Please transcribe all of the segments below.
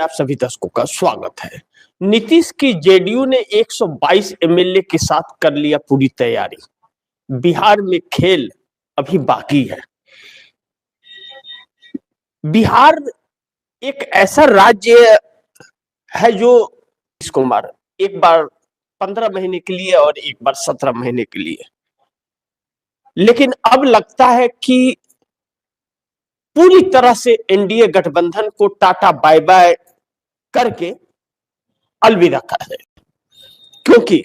आप सभी दर्शकों का स्वागत है। नीतीश की जेडीयू ने 122 एमएलए के साथ कर लिया पूरी तैयारी। बिहार में खेल अभी बाकी है। बिहार एक ऐसा राज्य है जो नीतीश कुमार एक बार 15 महीने के लिए और एक बार 17 महीने के लिए, लेकिन अब लगता है कि पूरी तरह से एनडीए गठबंधन को टाटा बाय बाय करके अलविदा कर रहे, क्योंकि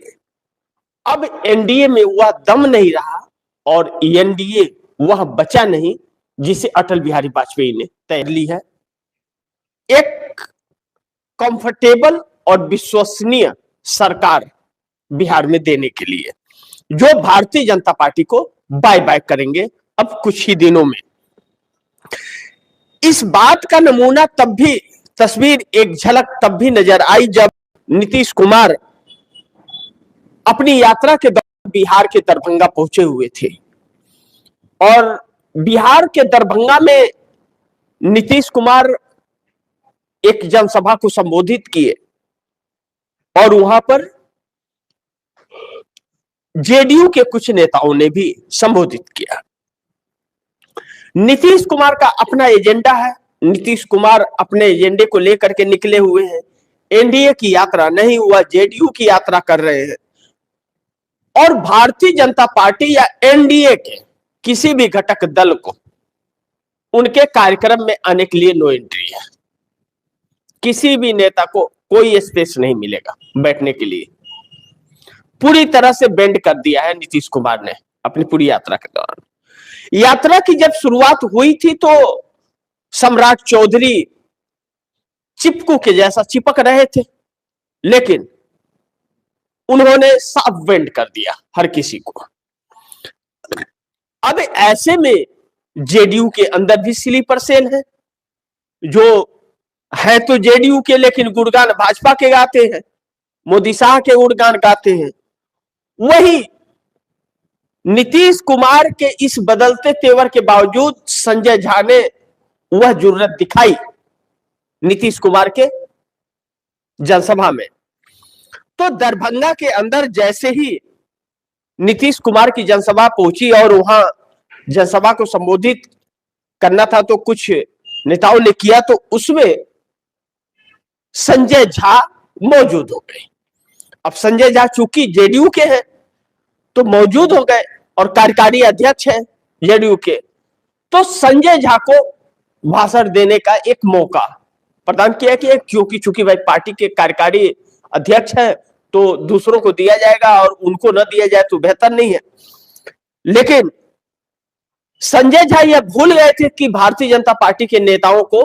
अब एनडीए में वह दम नहीं रहा और एनडीए वह बचा नहीं जिसे अटल बिहारी वाजपेयी ने तय ली है। एक कंफर्टेबल और विश्वसनीय सरकार बिहार में देने के लिए, जो भारतीय जनता पार्टी को बाय बाय करेंगे अब कुछ ही दिनों में। इस बात का नमूना तब भी, तस्वीर एक झलक तब भी नजर आई जब नीतीश कुमार अपनी यात्रा के दौरान बिहार के दरभंगा पहुंचे हुए थे और बिहार के दरभंगा में नीतीश कुमार एक जनसभा को संबोधित किए और वहां पर जेडीयू के कुछ नेताओं ने भी संबोधित किया। नीतीश कुमार का अपना एजेंडा है, नीतीश कुमार अपने एजेंडे को लेकर के निकले हुए हैं। एनडीए की यात्रा नहीं हुआ, जेडीयू की यात्रा कर रहे हैं और भारतीय जनता पार्टी या एनडीए के किसी भी घटक दल को उनके कार्यक्रम में आने के लिए नो एंट्री है। किसी भी नेता को कोई स्पेस नहीं मिलेगा बैठने के लिए। पूरी तरह से बेंड कर दिया है नीतीश कुमार ने अपनी पूरी यात्रा के दौरान। यात्रा की जब शुरुआत हुई थी तो सम्राट चौधरी चिपकू के जैसा चिपक रहे थे, लेकिन उन्होंने साफ बेंड कर दिया हर किसी को। अब ऐसे में जेडीयू के अंदर भी स्लीपर सेल है, जो है तो जेडीयू के लेकिन गुणगान भाजपा के गाते हैं, मोदी शाह के गुणगान गाते हैं। वही नीतीश कुमार के इस बदलते तेवर के बावजूद संजय झा ने वह जुर्रत दिखाई नीतीश कुमार के जनसभा में। तो दरभंगा के अंदर जैसे ही नीतीश कुमार की जनसभा पहुंची और वहां जनसभा को संबोधित करना था तो कुछ नेताओं ने किया, तो उसमें संजय झा मौजूद हो गए। अब संजय झा चूंकि जेडीयू के हैं तो मौजूद हो गए और कार्यकारी अध्यक्ष हैं जेडीयू के, तो संजय झा को भाषण देने का एक मौका प्रदान किया कि क्योंकि चूंकि भाई पार्टी के कार्यकारी अध्यक्ष है तो दूसरों को दिया जाएगा और उनको न दिया जाए तो बेहतर नहीं है। लेकिन संजय झा यह भूल गए थे कि भारतीय जनता पार्टी के नेताओं को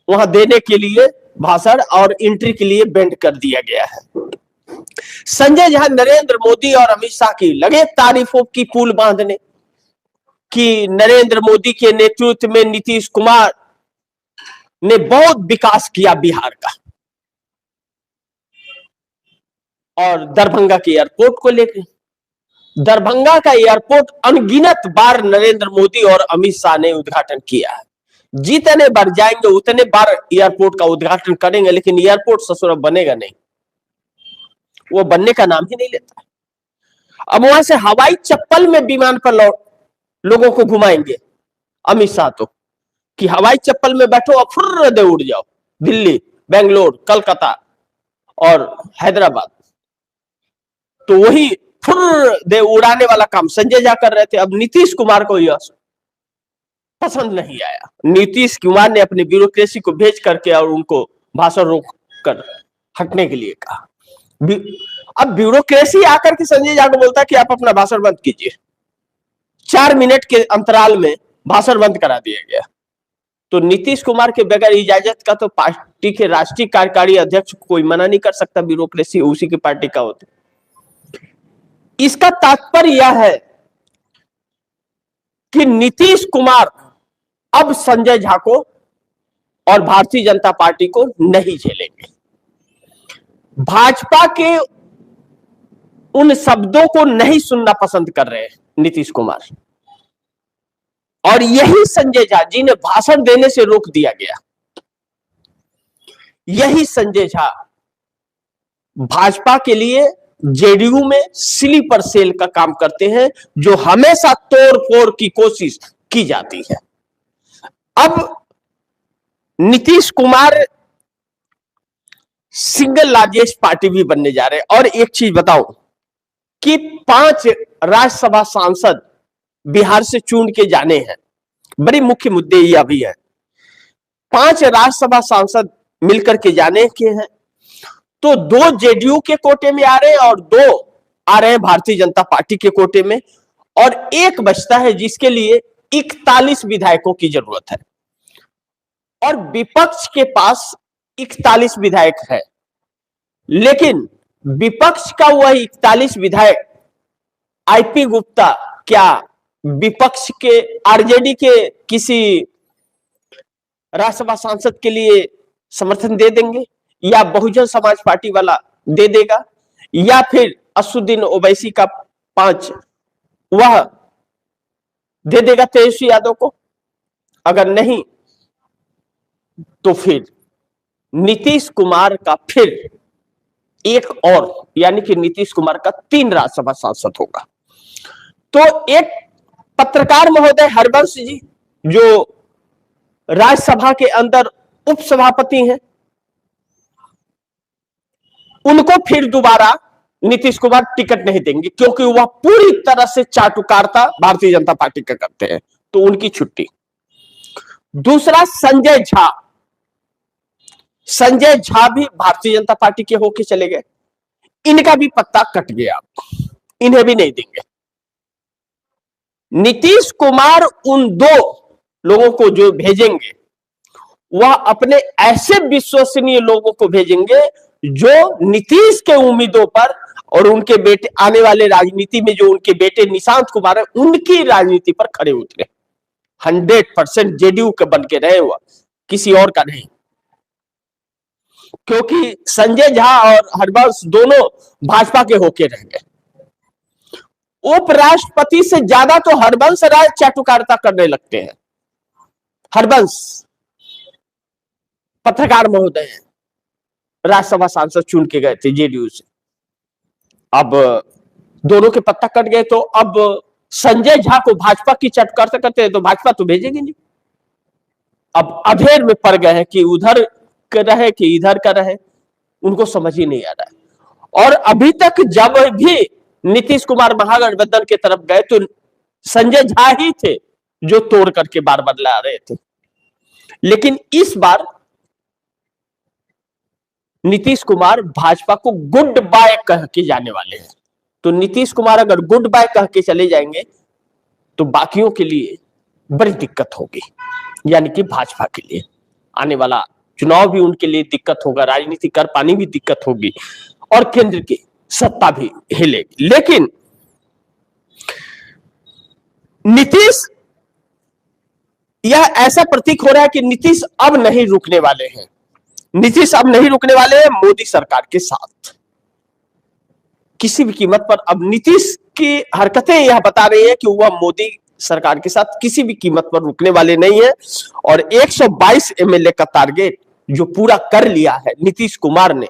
वहां देने के लिए भाषण और एंट्री के लिए बेंड कर दिया गया है। संजय झा नरेंद्र मोदी और अमित शाह की लगे तारीफों की पुल बांधने कि नरेंद्र मोदी के नेतृत्व में नीतीश कुमार ने बहुत विकास किया बिहार का, और दरभंगा के एयरपोर्ट को लेकर, दरभंगा का एयरपोर्ट अनगिनत बार नरेंद्र मोदी और अमित शाह ने उद्घाटन किया है। जितने बार जाएंगे उतने बार एयरपोर्ट का उद्घाटन करेंगे, लेकिन एयरपोर्ट ससुर बनेगा नहीं, वो बनने का नाम ही नहीं लेता। अब वहां से हवाई चप्पल में विमान पर लोगों को घुमाएंगे अमित शाह, तो कि हवाई चप्पल में बैठो और फुर्र दे उड़ जाओ दिल्ली, बेंगलोर, कलकत्ता और हैदराबाद। तो वही फुर्र दे उड़ाने वाला काम संजय झा कर रहे थे। अब नीतीश कुमार को यह पसंद नहीं आया। नीतीश कुमार ने अपनी ब्यूरोक्रेसी को भेज करके और उनको भाषण रोक कर हटने के लिए कहा। अब ब्यूरोक्रेसी आकर के संजय झा को बोलता है कि आप अपना भाषण बंद कीजिए। 4 मिनट के अंतराल में भाषण बंद करा दिया गया। तो नीतीश कुमार के बगैर इजाजत का तो पार्टी के राष्ट्रीय कार्यकारी अध्यक्ष को कोई मना नहीं कर सकता, ब्यूरोक्रेसी उसी की पार्टी का होता। इसका तात्पर्य यह है कि नीतीश कुमार अब संजय झा को और भारतीय जनता पार्टी को नहीं झेलेंगे। भाजपा के उन शब्दों को नहीं सुनना पसंद कर रहे हैं नीतीश कुमार, और यही संजय झा जिन्हें भाषण देने से रोक दिया गया, यही संजय झा भाजपा के लिए जेडीयू में स्लीपर सेल का काम करते हैं, जो हमेशा तोड़ फोड़ की कोशिश की जाती है। अब Nitish Kumar single largest party भी बनने जा रहे हैं। और एक चीज बताओ कि 5 राज्यसभा सांसद बिहार से चुन के जाने हैं। बड़ी मुख्य मुद्दे यह भी है, 5 राज्यसभा सांसद मिलकर के जाने के हैं, तो 2 जेडीयू के कोटे में आ रहे हैं और 2 आ रहे हैं भारतीय जनता पार्टी के कोटे में, और एक बचता है जिसके लिए 41 विधायकों की जरूरत है। और विपक्ष के पास 41 विधायक है, लेकिन विपक्ष का वह 41 विधायक आईपी गुप्ता क्या विपक्ष के आरजेडी के किसी राज्यसभा सांसद के लिए समर्थन दे देंगे, या बहुजन समाज पार्टी वाला दे देगा, या फिर असुद्दीन ओवैसी का 5 वह दे देगा तेजस्वी यादव को? अगर नहीं तो फिर नीतीश कुमार का फिर एक और, यानी कि नीतीश कुमार का 3 राज्यसभा सांसद होगा। तो एक पत्रकार महोदय हरबंश जी, जो राज्यसभा के अंदर उपसभापति हैं, उनको फिर दोबारा नीतीश कुमार टिकट नहीं देंगे, क्योंकि वह पूरी तरह से चाटुकारिता भारतीय जनता पार्टी का करते हैं, तो उनकी छुट्टी। दूसरा संजय झा भी भारतीय जनता पार्टी के होके चले गए, इनका भी पत्ता कट गया, इन्हें भी नहीं देंगे। नीतीश कुमार उन 2 लोगों को जो भेजेंगे, वह अपने ऐसे विश्वसनीय लोगों को भेजेंगे जो नीतीश के उम्मीदों पर और उनके बेटे आने वाले राजनीति में जो उनके बेटे निशांत कुमार है, उनकी राजनीति पर खड़े उतरे। 100% जेडीयू के बन के रहे, हुआ किसी और का नहीं, क्योंकि संजय झा और हरबंश दोनों भाजपा के होके रह गए। उपराष्ट्रपति से ज्यादा तो हरबंश राज चाटुकारिता करने लगते हैं। हरबंश पत्रकार महोदय हैं, राज्यसभा सांसद चुन के गए थे जेडीयू से, अब दोनों के पत्ता कट गए, तो अब संजय झा को भाजपा की चाटुकारिता करते हैं, तो भाजपा तो भेजेगी नहीं। अब अधेर में पड़ गए हैं कि उधर का रहे कि इधर का रहे, उनको समझ ही नहीं आ रहा है। और अभी तक जब भी नीतीश कुमार महागठबंधन की तरफ गए, तो संजय झा ही थे जो तोड़ करके बार बार ला रहे थे। लेकिन इस बार नीतीश कुमार भाजपा को गुड बाय कह के जाने वाले हैं। तो नीतीश कुमार अगर गुड बाय कह के चले जाएंगे, तो बाकियों के लिए बड़ी दिक्कत होगी, यानी कि भाजपा के लिए आने वाला चुनाव भी उनके लिए दिक्कत होगा, राजनीति कर पानी भी दिक्कत होगी, और केंद्र की सत्ता भी हिलेगी। लेकिन नीतीश, यह ऐसा प्रतीक हो रहा है कि नीतीश अब नहीं रुकने वाले हैं। नीतीश अब नहीं रुकने वाले हैं मोदी सरकार के साथ किसी भी कीमत पर। अब नीतीश की हरकतें यह बता रही है कि वह मोदी सरकार के साथ किसी भी कीमत पर रुकने वाले नहीं है। और 122 एमएलए का टारगेट जो पूरा कर लिया है नीतीश कुमार ने,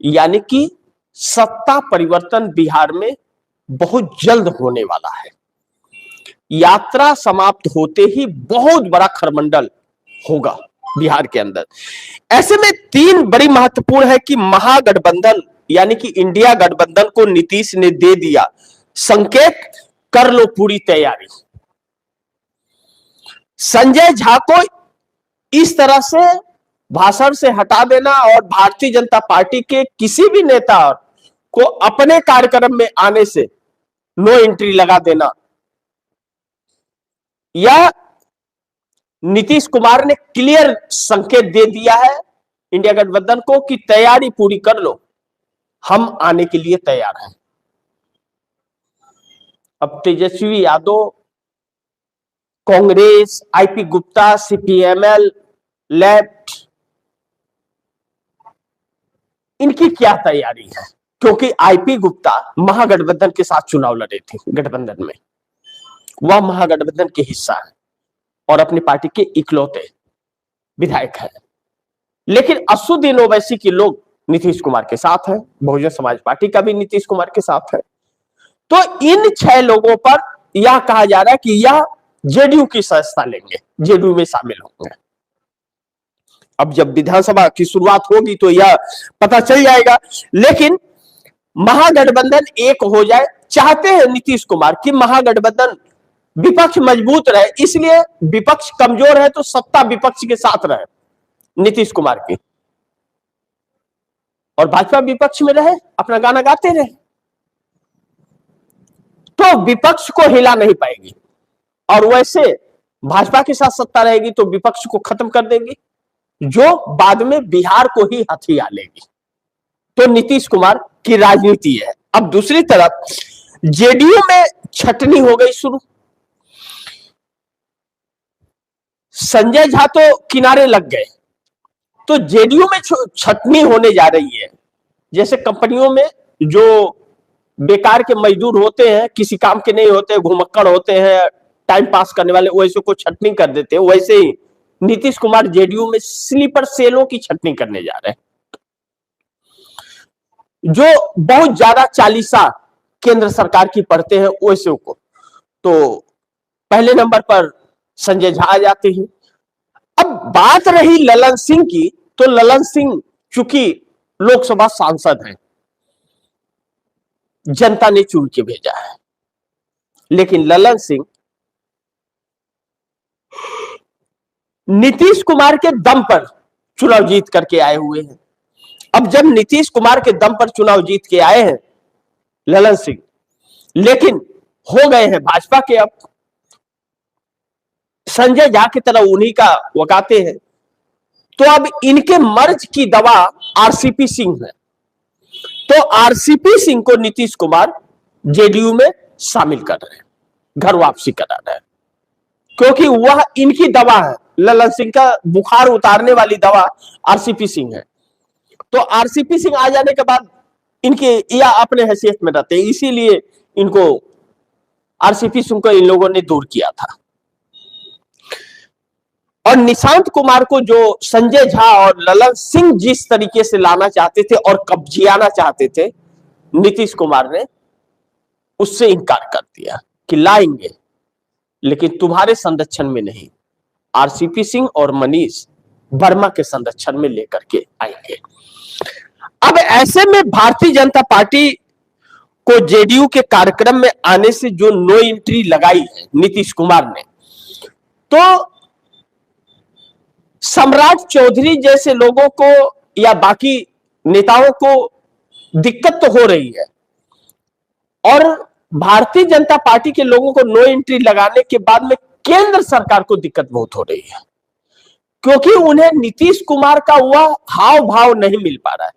यानी कि सत्ता परिवर्तन बिहार में बहुत जल्द होने वाला है। यात्रा समाप्त होते ही बहुत बड़ा खरमंडल होगा बिहार के अंदर। ऐसे में 3 बड़ी महत्वपूर्ण है कि महागठबंधन यानी कि इंडिया गठबंधन को नीतीश ने दे दिया संकेत, कर लो पूरी तैयारी। संजय झा को इस तरह से भाषण से हटा देना और भारतीय जनता पार्टी के किसी भी नेता को अपने कार्यक्रम में आने से नो एंट्री लगा देना, यह नीतीश कुमार ने क्लियर संकेत दे दिया है इंडिया गठबंधन को कि तैयारी पूरी कर लो, हम आने के लिए तैयार हैं। अब Tejashwi Yadav, Congress, IP Gupta, CPML, left, इनकी क्या तैयारी है? क्योंकि आईपी गुप्ता महागठबंधन के साथ चुनाव लड़े थे गठबंधन में, वह महागठबंधन के हिस्सा है और अपनी पार्टी के इकलौते विधायक है। लेकिन असुद्दीन ओवैसी के लोग नीतीश कुमार के साथ हैं, बहुजन समाज पार्टी का भी नीतीश कुमार के साथ है। तो इन 6 लोगों पर यह कहा जा रहा है कि यह जेडीयू की सदस्यता लेंगे, जेडीयू में शामिल होंगे। अब जब विधानसभा की शुरुआत होगी तो यह पता चल जाएगा। लेकिन महागठबंधन एक हो जाए, चाहते हैं नीतीश कुमार कि महागठबंधन विपक्ष मजबूत रहे, इसलिए विपक्ष कमजोर है तो सत्ता विपक्ष के साथ रहे नीतीश कुमार की, और भाजपा विपक्ष में रहे, अपना गाना गाते रहे, तो विपक्ष को हिला नहीं पाएगी। और वैसे भाजपा के साथ सत्ता रहेगी तो विपक्ष को खत्म कर देगी, जो बाद में बिहार को ही हथिया लेगी। तो नीतीश कुमार की राजनीति है। अब दूसरी तरफ जेडीयू में छटनी हो गई शुरू। संजय झा तो किनारे लग गए, तो जेडीयू में छटनी होने जा रही है। जैसे कंपनियों में जो बेकार के मजदूर होते हैं, किसी काम के नहीं होते, घुमक्कड़ होते हैं, टाइम पास करने वाले, वैसे को छटनी कर देते हैं, वैसे ही नीतीश कुमार जेडीयू में स्लीपर सेलों की छटनी करने जा रहे हैं, जो बहुत ज्यादा चालीसा केंद्र सरकार की पढ़ते हैं वैसे को। तो पहले नंबर पर संजय झा आ जाते हैं। अब बात रही ललन सिंह की, तो ललन सिंह चूंकि लोकसभा सांसद हैं, जनता ने चुन के भेजा है, लेकिन ललन सिंह नीतीश कुमार के दम पर चुनाव जीत करके आए हुए हैं। अब जब नीतीश कुमार के दम पर चुनाव जीत के आए हैं ललन सिंह, लेकिन हो गए हैं भाजपा के, अब संजय झा की तरह उन्हीं का वकाते हैं, तो अब इनके मर्ज की दवा आरसीपी सिंह है। तो आरसीपी सिंह को नीतीश कुमार जेडीयू में शामिल कर रहे हैं, घर वापसी करा रहे हैं, क्योंकि वह इनकी दवा है। ललन सिंह का बुखार उतारने वाली दवा आरसीपी सिंह है। तो आरसीपी सिंह आ जाने के बाद इनके या अपने हैसियत में रहते हैं, इसीलिए इनको आरसीपी सिंह को इन लोगों ने दूर किया था। और निशांत कुमार को जो संजय झा और ललन सिंह जिस तरीके से लाना चाहते थे और कब्जियाना चाहते थे, नीतीश कुमार ने उससे इनकार कर दिया कि लाएंगे, लेकिन तुम्हारे संरक्षण में नहीं, आरसीपी सिंह और मनीष वर्मा के संरक्षण में लेकर के आएंगे। अब ऐसे में भारतीय जनता पार्टी को जेडीयू के कार्यक्रम में आने से जो नो एंट्री लगाई है नीतीश कुमार ने, तो सम्राट चौधरी जैसे लोगों को या बाकी नेताओं को दिक्कत तो हो रही है, और भारतीय जनता पार्टी के लोगों को नो एंट्री लगाने के बाद में केंद्र सरकार को दिक्कत बहुत हो रही है, क्योंकि उन्हें नीतीश कुमार का वह हाव भाव नहीं मिल पा रहा है,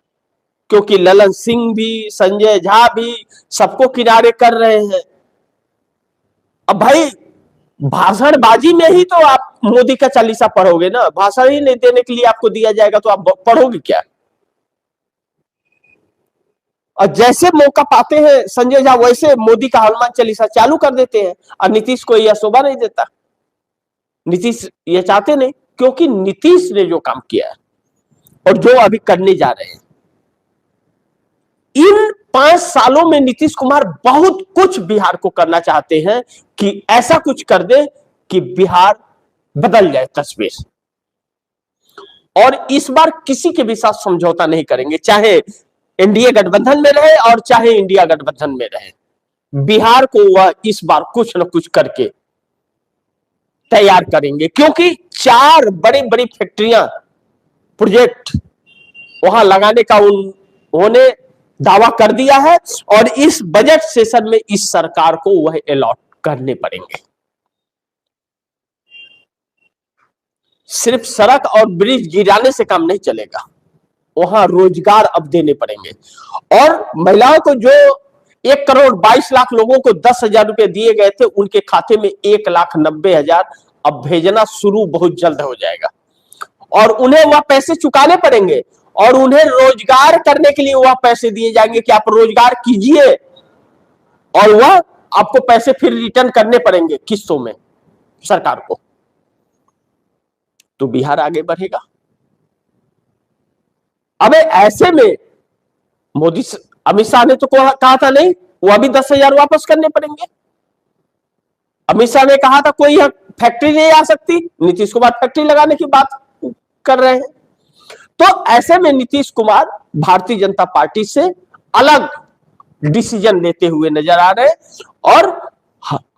क्योंकि ललन सिंह भी, संजय झा भी सबको किनारे कर रहे हैं। अब भाई भाषणबाजी में ही तो आप मोदी का चालीसा पढ़ोगे ना, भाषण ही नहीं देने के लिए आपको दिया जाएगा तो आप पढ़ोगे क्या? और जैसे मौका पाते हैं संजय झा, वैसे मोदी का हनुमान चालीसा चालू कर देते हैं, और नीतीश को यह शोभा नहीं देता। नीतीश ये चाहते नहीं, क्योंकि नीतीश ने जो काम किया है और जो अभी करने जा रहे हैं, इन 5 सालों में नीतीश कुमार बहुत कुछ बिहार को करना चाहते हैं कि ऐसा कुछ कर दे कि बिहार बदल जाए तस्वीर। और इस बार किसी के भी साथ समझौता नहीं करेंगे, चाहे एनडीए गठबंधन में रहे और चाहे इंडिया गठबंधन में रहे, बिहार को वह इस बार कुछ न कुछ करके तैयार करेंगे, क्योंकि 4 बड़ी बड़ी फैक्ट्रियां, प्रोजेक्ट वहां लगाने का उन्होंने दावा कर दिया है, और इस बजट सेशन में इस सरकार को वह अलॉट करने पड़ेंगे। सिर्फ सड़क और ब्रिज गिराने से काम नहीं चलेगा, वहां रोजगार अब देने पड़ेंगे। और महिलाओं को जो 1,22,00,000 लोगों को 10,000 रुपए दिए गए थे, उनके खाते में 1,90,000 अब भेजना शुरू बहुत जल्द हो जाएगा, और उन्हें वह पैसे चुकाने पड़ेंगे, और उन्हें रोजगार करने के लिए वह पैसे दिए जाएंगे कि आप रोजगार कीजिए, और वह आपको पैसे फिर रिटर्न करने पड़ेंगे किस्तों में सरकार को। तो बिहार आगे बढ़ेगा। अबे ऐसे में मोदी अमित शाह ने तो कहा था नहीं, वो अभी 10,000 वापस करने पड़ेंगे। अमित शाह ने कहा था कोई यहां फैक्ट्री नहीं आ सकती, नीतीश कुमार फैक्ट्री लगाने की बात कर रहे हैं। तो ऐसे में नीतीश कुमार भारतीय जनता पार्टी से अलग डिसीजन लेते हुए नजर आ रहे हैं और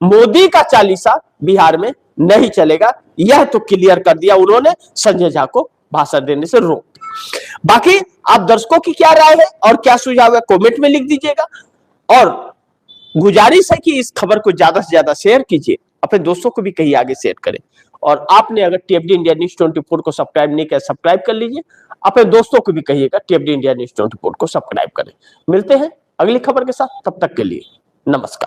मोदी का चालीसा बिहार में नहीं चलेगा, यह तो क्लियर कर दिया उन्होंने संजय झा को भाषण देने से रोक। बाकी आप दर्शकों की क्या राय है और क्या सुझाव है कमेंट में लिख दीजिएगा और गुजारिश है कि इस खबर को ज्यादा से ज्यादा शेयर कीजिए, अपने दोस्तों को भी कहीं आगे शेयर करें। और आपने अगर टीएफडी इंडिया न्यूज 24 को सब्सक्राइब नहीं किया, सब्सक्राइब कर लीजिए। अपने दोस्तों को भी कहिएगा टीएफडी इंडिया न्यूज 24 को सब्सक्राइब करें। मिलते हैं अगली खबर के साथ, तब तक के लिए नमस्कार।